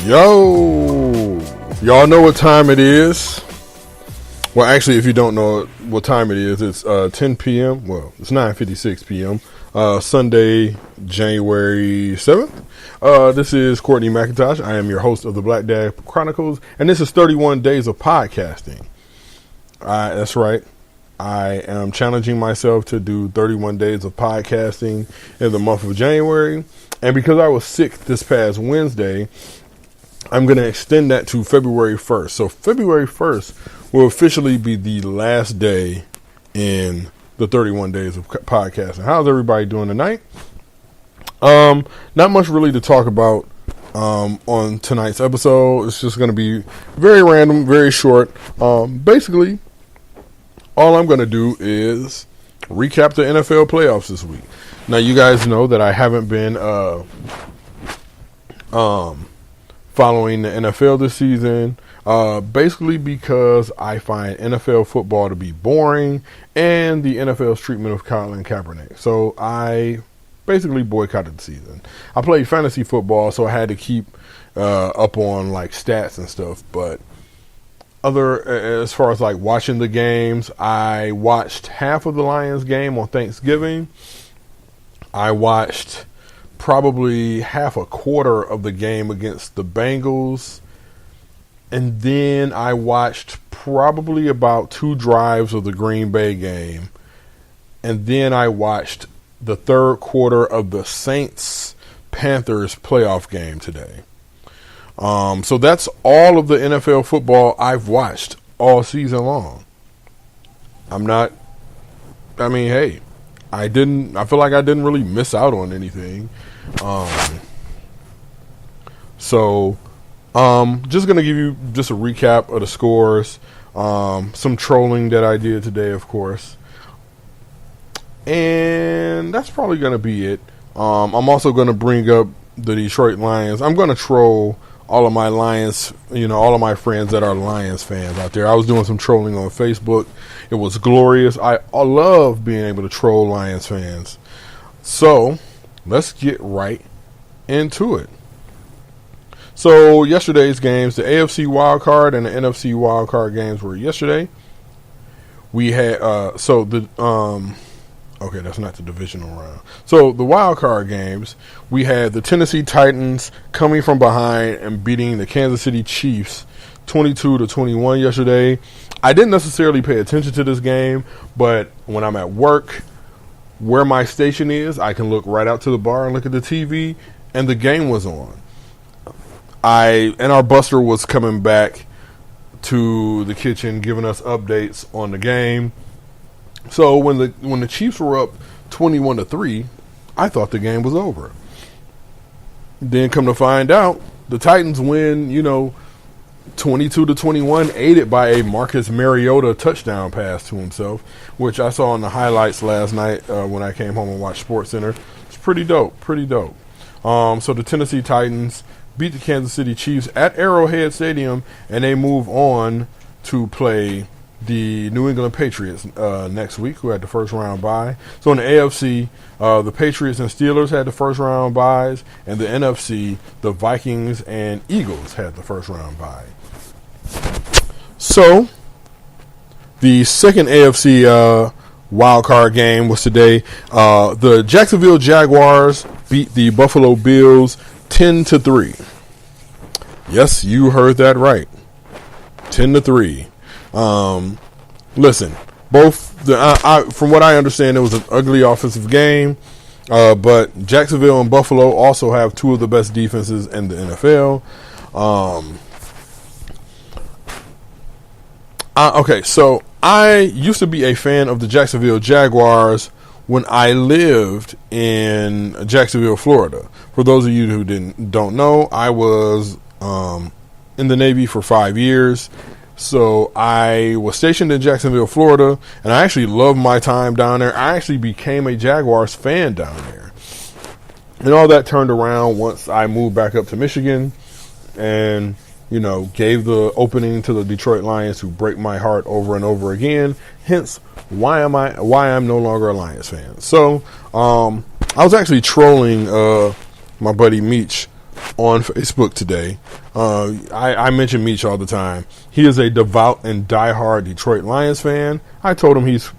Yo, y'all know what time it is. Well, actually, if you don't know what time it is, it's 10 p.m. Well, it's 9:56 p.m. Sunday, January 7th. This is Courtney McIntosh. I am your host of the Black Dad Chronicles, and this is 31 Days of Podcasting. That's right. I am challenging myself to do 31 days of podcasting in the month of January. And because I was sick this past Wednesday, I'm going to extend that to February 1st. So February 1st will officially be the last day in the 31 days of podcasting. How's everybody doing tonight? Not much really to talk about on tonight's episode. It's just going to be very random, very short. Basically, all I'm going to do is recap the NFL playoffs this week. Now, you guys know that I haven't been following the NFL this season, basically because I find NFL football to be boring and the NFL's treatment of Colin Kaepernick. So I basically boycotted the season. I played fantasy football, so I had to keep up on like stats and stuff. But as far as like watching the games, I watched half of the Lions game on Thanksgiving. I watched probably half a quarter of the game against the Bengals. And then I watched probably about 2 drives of the Green Bay game. And then I watched the third quarter of the Saints-Panthers playoff game today. So that's all of the NFL football I've watched all season long. Hey, I feel like I didn't really miss out on anything. Just going to give you just a recap of the scores, some trolling that I did today, of course. And that's probably going to be it. I'm also going to bring up the Detroit Lions. I'm going to troll all of my Lions, all of my friends that are Lions fans out there. I was doing some trolling on Facebook. It was glorious. I love being able to troll Lions fans. So let's get right into it. So yesterday's games, the AFC wildcard and the NFC wildcard games were yesterday. We had okay, that's not the divisional round. So the wildcard games, we had the Tennessee Titans coming from behind and beating the Kansas City Chiefs 22-21 yesterday. I didn't necessarily pay attention to this game, but when I'm at work, where my station is, I can look right out to the bar and look at the TV, and the game was on. And our buster was coming back to the kitchen giving us updates on the game. So when the Chiefs were up 21-3, I thought the game was over. Then come to find out, the Titans win, 22-21, aided by a Marcus Mariota touchdown pass to himself, which I saw in the highlights last night when I came home and watched SportsCenter. It's pretty dope. So the Tennessee Titans beat the Kansas City Chiefs at Arrowhead Stadium, and they move on to play the New England Patriots next week, who had the first round bye. So in the AFC, the Patriots and Steelers had the first round byes, and the NFC, the Vikings and Eagles had the first round bye. So the second AFC wildcard game was today. The Jacksonville Jaguars beat the Buffalo Bills 10-3. Yes, you heard that right. 10-3. Listen, from what I understand, it was an ugly offensive game, but Jacksonville and Buffalo also have 2 of the best defenses in the NFL. Okay, so I used to be a fan of the Jacksonville Jaguars when I lived in Jacksonville, Florida. For those of you who don't know, I was in the Navy for 5 years. So I was stationed in Jacksonville, Florida, and I actually loved my time down there. I actually became a Jaguars fan down there. And all that turned around once I moved back up to Michigan and, gave the opening to the Detroit Lions, who break my heart over and over again. Hence, why I'm no longer a Lions fan. So I was actually trolling my buddy Meech on Facebook today. I mention Meech all the time. He is a devout and diehard Detroit Lions fan. I told him he's,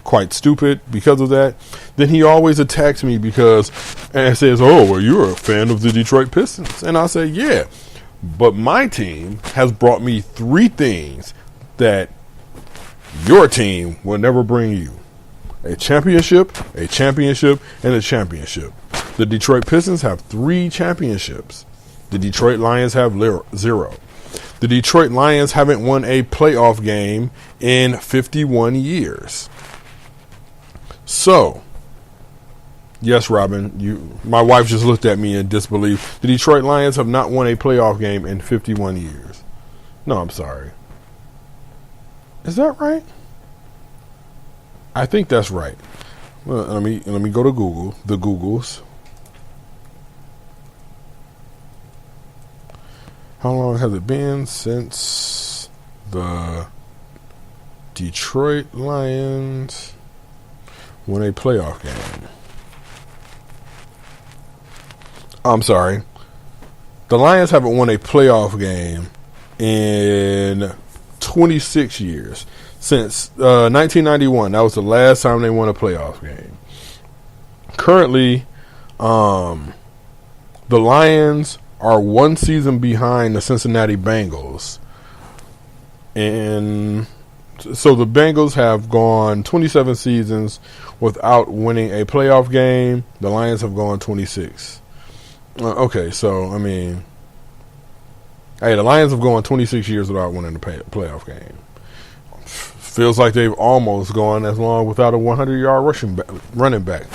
quite stupid because of that. Then he always attacks me and says, "Oh, well, you're a fan of the Detroit Pistons." And I say, "Yeah, but my team has brought me 3 things that your team will never bring you: a championship, a championship, and a championship." The Detroit Pistons have 3 championships. The Detroit Lions have 0. The Detroit Lions haven't won a playoff game in 51 years. So, yes, Robin, my wife just looked at me in disbelief. The Detroit Lions have not won a playoff game in 51 years. No, I'm sorry. Is that right? I think that's right. Well, let me go to Google. The Googles. How long has it been since the Detroit Lions won a playoff game? I'm sorry. The Lions haven't won a playoff game in 26 years. Since 1991. That was the last time they won a playoff game. Currently, the Lions are 1 season behind the Cincinnati Bengals. And so the Bengals have gone 27 seasons without winning a playoff game. The Lions have gone 26. Okay, so, the Lions have gone 26 years without winning a playoff game. Feels like they've almost gone as long without a 100-yard running back.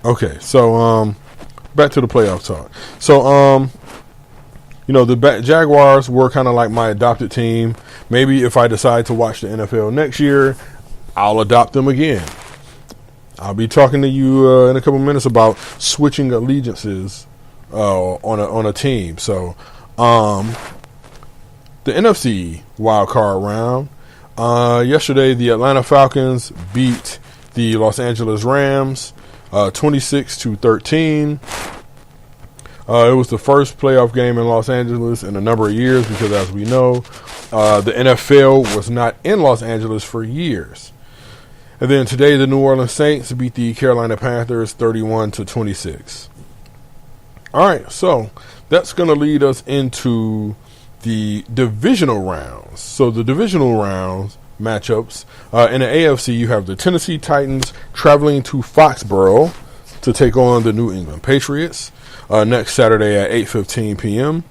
Okay, so back to the playoff talk. So, the Jaguars were kind of like my adopted team. Maybe if I decide to watch the NFL next year, I'll adopt them again. I'll be talking to you in a couple minutes about switching allegiances on a team. So, the NFC wild card round. Yesterday, the Atlanta Falcons beat the Los Angeles Rams 26-13. It was the first playoff game in Los Angeles in a number of years because, as we know, the NFL was not in Los Angeles for years. And then today, the New Orleans Saints beat the Carolina Panthers 31-26. All right, so that's going to lead us into the divisional rounds. So the divisional rounds matchups in the AFC, you have the Tennessee Titans traveling to Foxborough to take on the New England Patriots next Saturday at 8:15 p.m.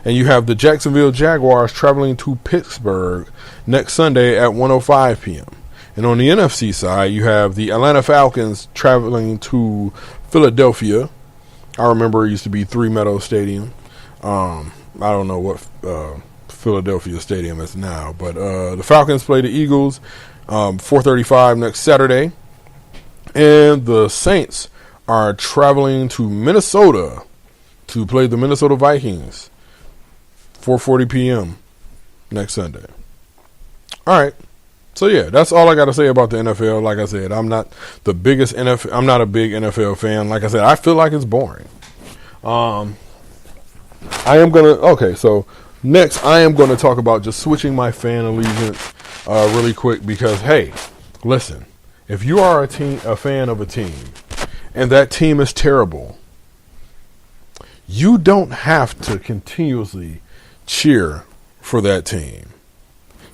And you have the Jacksonville Jaguars traveling to Pittsburgh next Sunday at 1:05 p.m. And on the NFC side, you have the Atlanta Falcons traveling to Philadelphia. I remember it used to be Three Meadows Stadium. I don't know what Philadelphia Stadium is now, but the Falcons play the Eagles 4:35 next Saturday. And the Saints are traveling to Minnesota to play the Minnesota Vikings 4:40 p.m. next Sunday. All right. So yeah, that's all I got to say about the NFL. Like I said, I'm not a big NFL fan. Like I said, I feel like it's boring. So next I am gonna talk about just switching my fan allegiance really quick because, hey, listen, if you are a fan of a team and that team is terrible, you don't have to continuously cheer for that team.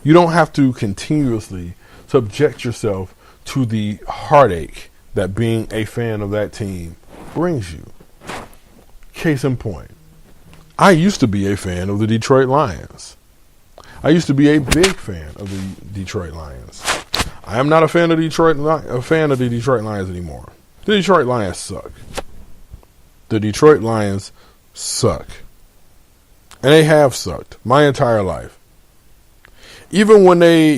You don't have to continuously subject yourself to the heartache that being a fan of that team brings you. Case in point, I used to be a fan of the Detroit Lions. I used to be a big fan of the Detroit Lions. I am not a fan of the Detroit Lions anymore. The Detroit Lions suck. The Detroit Lions suck. And they have sucked my entire life. Even when they,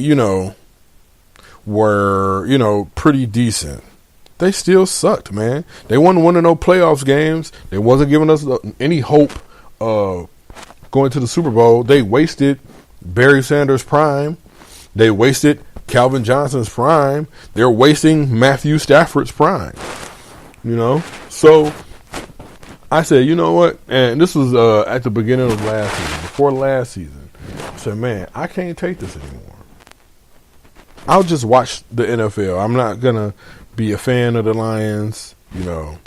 were, pretty decent, they still sucked, man. They wasn't winning no playoffs games. They wasn't giving us any hope of going to the Super Bowl. They wasted Barry Sanders' prime. They wasted Calvin Johnson's prime. They're wasting Matthew Stafford's prime. You know, so I said, you know what? And this was at the beginning of last season, before last season. I said, man, I can't take this anymore. I'll just watch the NFL. I'm not gonna be a fan of the Lions, you know.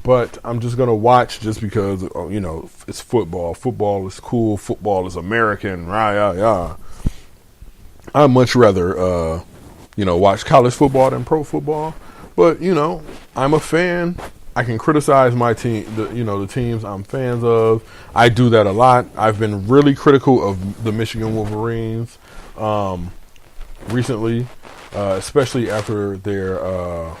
But I'm just going to watch just because, you know, it's football. Football is cool. Football is American. Rah, yah, yah. I'd much rather, you know, watch college football than pro football. But, you know, I'm a fan. I can criticize my team, the teams I'm fans of. I do that a lot. I've been really critical of the Michigan Wolverines recently, especially after their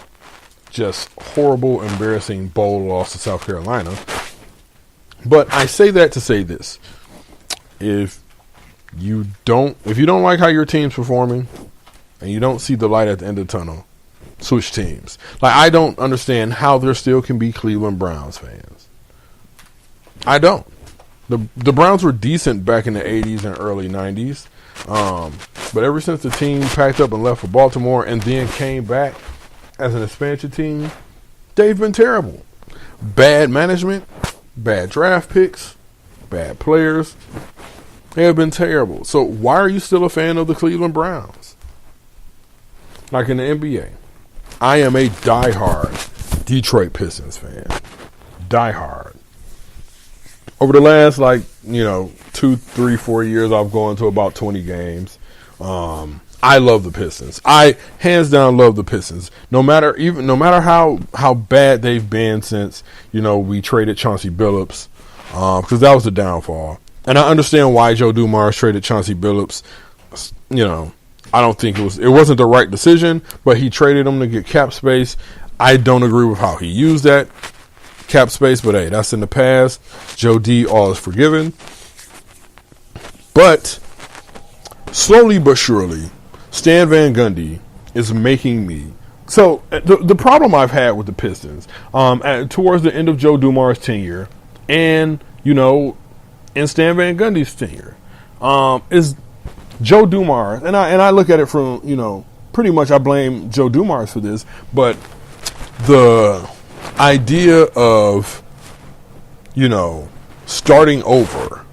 just horrible, embarrassing bowl loss to South Carolina. But I say that to say this. If you don't like how your team's performing and you don't see the light at the end of the tunnel, switch teams. Like, I don't understand how there still can be Cleveland Browns fans. I don't. The Browns were decent back in the 80s and early 90s. But ever since the team packed up and left for Baltimore and then came back as an expansion team, they've been terrible. Bad management, bad draft picks, bad players. They have been terrible. So why are you still a fan of the Cleveland Browns? Like in the NBA, I am a diehard Detroit Pistons fan. Diehard. Over the last, 2, 3, 4 years, I've gone to about 20 games. I love the Pistons. I hands down love the Pistons. No matter how bad they've been since, we traded Chauncey Billups, because that was the downfall. And I understand why Joe Dumars traded Chauncey Billups. I don't think it wasn't the right decision, but he traded him to get cap space. I don't agree with how he used that cap space, but hey, that's in the past. Joe D, all is forgiven. But slowly but surely, Stan Van Gundy is making me. So the problem I've had with the Pistons, towards the end of Joe Dumars' tenure, and in Stan Van Gundy's tenure, is Joe Dumars, and I look at it from pretty much I blame Joe Dumars for this, but the idea of starting over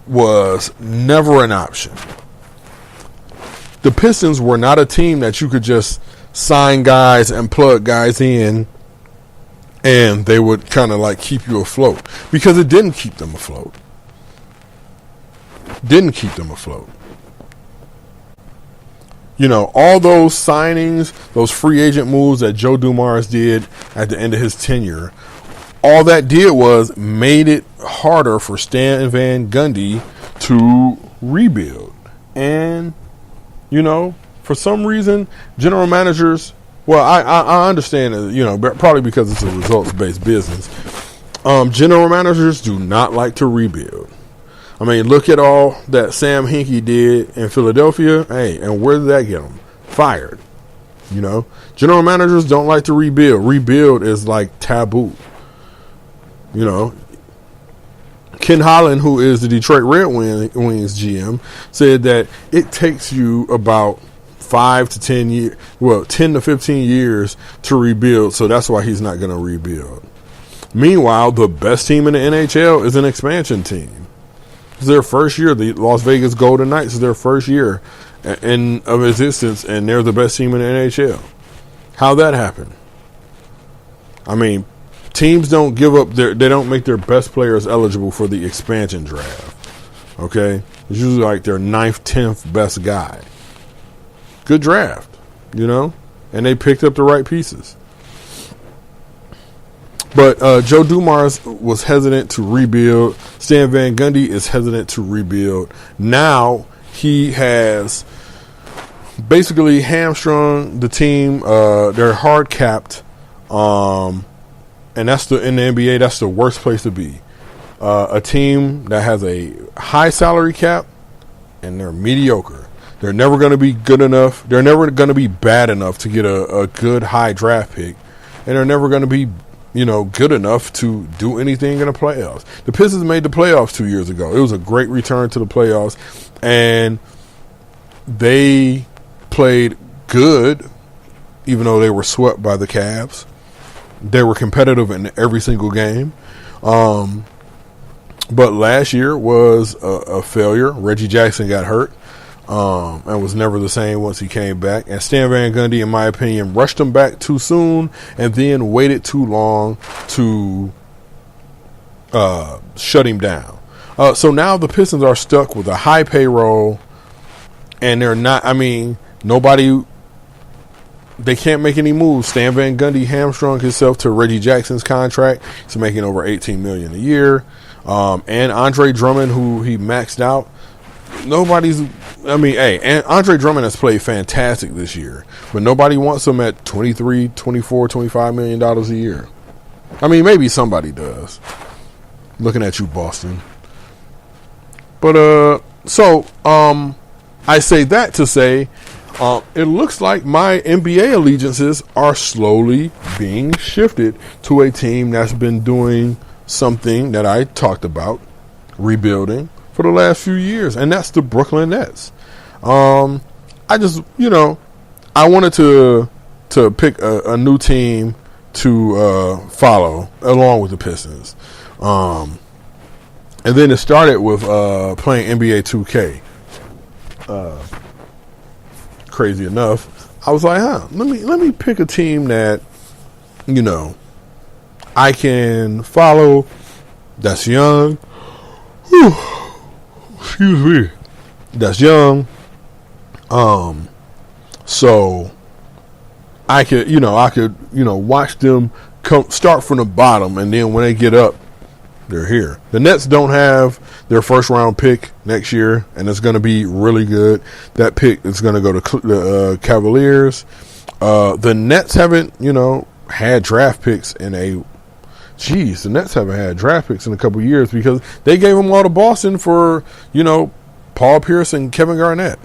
was never an option. The Pistons were not a team that you could just sign guys and plug guys in and they would kind of keep you afloat, because it didn't keep them afloat. All those signings, those free agent moves that Joe Dumars did at the end of his tenure, all that did was made it harder for Stan Van Gundy to rebuild. And, for some reason, general managers, well, I understand that, probably because it's a results-based business. General managers do not like to rebuild. I mean, look at all that Sam Hinkie did in Philadelphia. Hey, and where did that get him? Fired. General managers don't like to rebuild. Rebuild is taboo. Ken Holland, who is the Detroit Red Wings GM, said that it takes you about 5 to 10 years, 10 to 15 years to rebuild. So that's why he's not going to rebuild. Meanwhile, the best team in the NHL is an expansion team. It's their first year. The Las Vegas Golden Knights is their first year of existence, and they're the best team in the NHL. How'd that happen? I mean, teams don't give up they don't make their best players eligible for the expansion draft. Okay? It's usually their 9th, 10th best guy. Good draft, and they picked up the right pieces. But Joe Dumars was hesitant to rebuild. Stan Van Gundy is hesitant to rebuild. Now he has basically hamstrung the team. They're hard capped, and that's in the NBA. That's the worst place to be. A team that has a high salary cap and they're mediocre. They're never going to be good enough. They're never going to be bad enough to get a good high draft pick, and they're never going to be good enough to do anything in the playoffs. The Pistons made the playoffs 2 years ago. It was a great return to the playoffs, and they played good even though they were swept by the Cavs. They were competitive in every single game. But last year was a failure. Reggie Jackson got hurt and was never the same once he came back. And Stan Van Gundy, in my opinion, rushed him back too soon and then waited too long to shut him down. So now the Pistons are stuck with a high payroll, and they're not, they can't make any moves. Stan Van Gundy hamstrung himself to Reggie Jackson's contract. He's making over $18 million a year. And Andre Drummond, who he maxed out. And Andre Drummond has played fantastic this year, but nobody wants him at $23, $24, $25 million a year. Maybe somebody does. Looking at you, Boston. But, I say that to say, it looks like my NBA allegiances are slowly being shifted to a team that's been doing something that I talked about, rebuilding, for the last few years, and that's the Brooklyn Nets. I wanted to pick a new team to follow along with the Pistons. And then it started with playing NBA 2K. Crazy enough, I was like, let me pick a team that, I can follow, that's young. Whew. Excuse me. That's young. So I could watch them start from the bottom, and then when they get up, they're here. The Nets don't have their first round pick next year, and it's going to be really good. That pick is going to go to the Cavaliers. The Nets haven't, had draft picks in a. The Nets haven't had draft picks in a couple of years because they gave them all to Boston for, Paul Pierce and Kevin Garnett.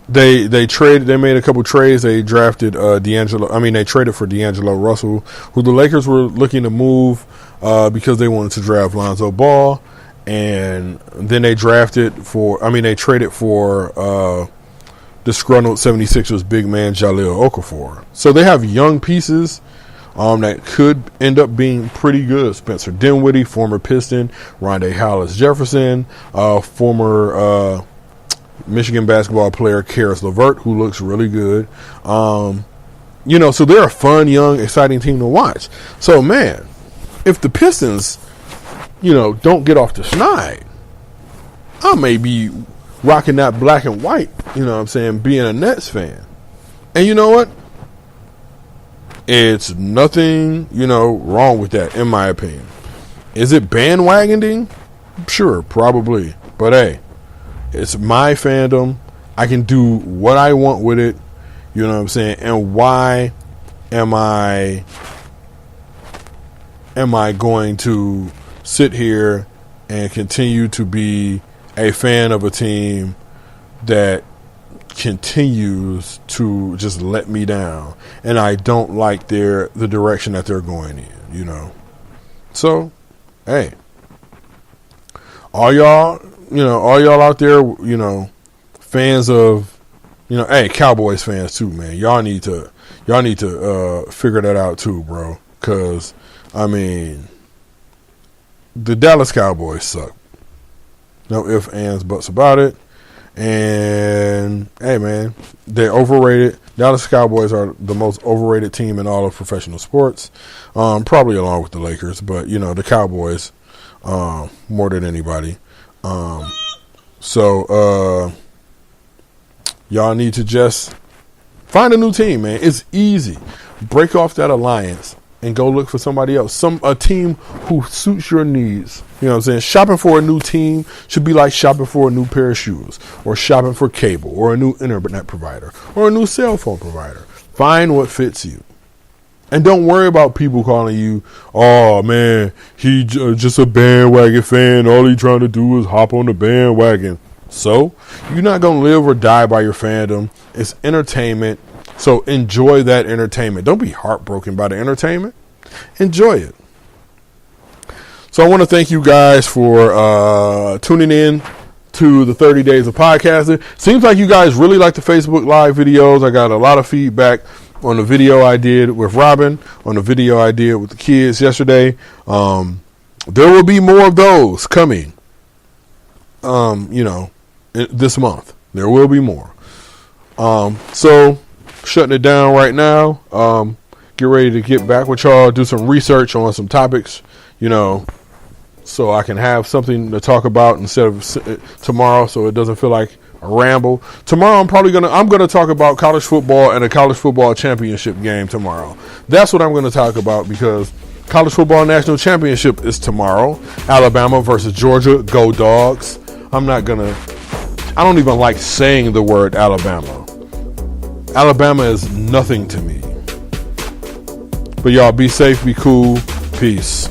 They traded. They made a couple trades. They drafted they traded for D'Angelo Russell, who the Lakers were looking to move because they wanted to draft Lonzo Ball, and then they traded for disgruntled 76ers big man Jahlil Okafor. So they have young pieces that could end up being pretty good. Spencer Dinwiddie, former Piston, Rondé Hollis Jefferson, former Michigan basketball player Karis LeVert, who looks really good. So they're a fun, young, exciting team to watch. So, man, if the Pistons, don't get off the schneid, I may be rocking that black and white, being a Nets fan. And you know what? It's nothing, wrong with that, in my opinion. Is it bandwagoning? Sure, probably. But hey, it's my fandom. I can do what I want with it. And why am I going to sit here and continue to be a fan of a team that continues to just let me down, and I don't like the direction that they're going in, So, hey, all y'all out there, fans of, hey, Cowboys fans too, man. Y'all need to figure that out too, bro. Because the Dallas Cowboys suck. No ifs, ands, buts about it. And hey, man, they're overrated. Dallas Cowboys are the most overrated team in all of professional sports, probably along with the Lakers. But the Cowboys more than anybody. So y'all need to just find a new team, man. It's easy. Break off that alliance and go look for somebody else. A team who suits your needs. You know what I'm saying? Shopping for a new team should be like shopping for a new pair of shoes, or shopping for cable, or a new internet provider, or a new cell phone provider. Find what fits you. And don't worry about people calling you, oh man, he just a bandwagon fan. All he trying to do is hop on the bandwagon. So, you're not going to live or die by your fandom. It's entertainment. So enjoy that entertainment. Don't be heartbroken by the entertainment. Enjoy it. So I want to thank you guys for tuning in to the 30 Days of Podcasting. Seems like you guys really like the Facebook Live videos. I got a lot of feedback on the video I did with Robin, on the video I did with the kids yesterday. There will be more of those coming, this month. There will be more. So shutting it down right now. Get ready to get back with y'all, do some research on some topics, so I can have something to talk about instead of tomorrow, so it doesn't feel like a ramble. Tomorrow I'm gonna talk about college football and a college football championship game tomorrow. That's what I'm gonna talk about, because college football national championship is tomorrow. Alabama versus Georgia. Go Dogs. I don't even like saying the word Alabama. Alabama is nothing to me. But y'all be safe, be cool. Peace.